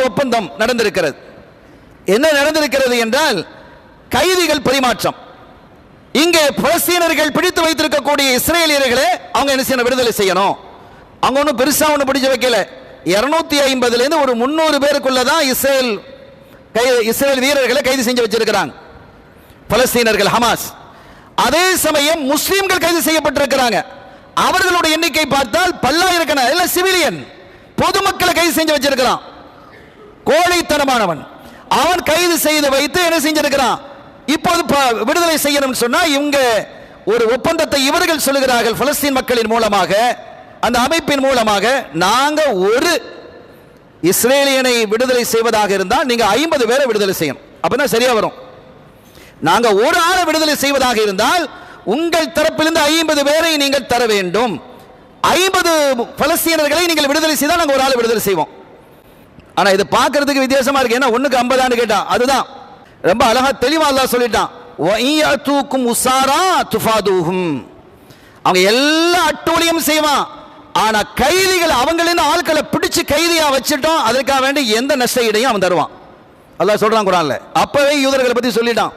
ஒப்பந்தம் நடந்திருக்கிறது. என்ன நடந்திருக்கிறது என்றால் கைதிகள் பரிமாற்றம். இங்கே பலஸ்தீனர்கள் பிடித்து வைத்திருக்கக்கூடிய இஸ்ரேலியர்களை அவங்க என்ன செய்யணும், விடுதலை செய்யணும். அவங்க ஒன்றும் பெருசா ஒன்றும் பிடிச்சு வைக்கல. 250 ஒரு 300 பேருக்குள்ளதான் இஸ்ரேல் வீரர்களை கைது செஞ்சு வச்சிருக்கிறாங்க பலஸ்தீனர்கள் ஹமாஸ். அதே சமயம் முஸ்லிம்கள் கைது செய்யப்பட்டிருக்கிறாங்க. அவர்களுடைய எண்ணிக்கை பார்த்தால் பல்லாயிரக்கணக்கான எல்லாம் சிவிலியன் பொதுமக்களை கைது செஞ்சு வச்சிருக்கிறான். கோழைத்தனமானவன் அவன் கைது செய்து வைத்து என்ன செஞ்சிருக்கிறான், இப்போது விடுதலை செய்யணும் சொன்னா இவங்க ஒரு ஒப்பந்தத்தை இவர்கள் சொல்லுகிறார்கள் பலஸ்தீன் மக்களின் மூலமாக, அந்த அமைப்பின் மூலமாக, நாங்க ஒரு இஸ்ரேலியனை விடுதலை செய்வதாக இருந்தால் நீங்க 50 பேரை விடுதலை செய்யணும், அப்பதான் சரியா வரும். நாங்க ஒரு ஆளை விடுதலை செய்வதாக இருந்தால் உங்கள் தரப்பிலிருந்து 50 பேரை நீங்கள் தர வேண்டும். 50 பலஸ்தீனர்களை நீங்கள் விடுதலை செய்தால் நாங்கள் ஒரு ஆளை விடுதலை செய்வோம். ஆனா இது பார்க்கிறதுக்கு வித்தியாசமா இருக்கு. ஏன்னா 1க்கு 50 கேட்டா அதுதான் ரொம்ப அழகா தெளிவா அல்லாஹ் சொல்லிட்டான். அவங்க எல்லா அட்டூழியம் செய்வான். ஆனா கைதிகள் அவங்களின் ஆட்களை பிடிச்சு கைதியா வச்சுட்டோம், அதற்காக வேண்டி எந்த நஷ்ட ஈடையும் அவன் தருவான். அல்லாஹ் சொல்றான் குர்ஆன்ல. அப்பவே யூதர்களை பத்தி சொல்லிட்டான்.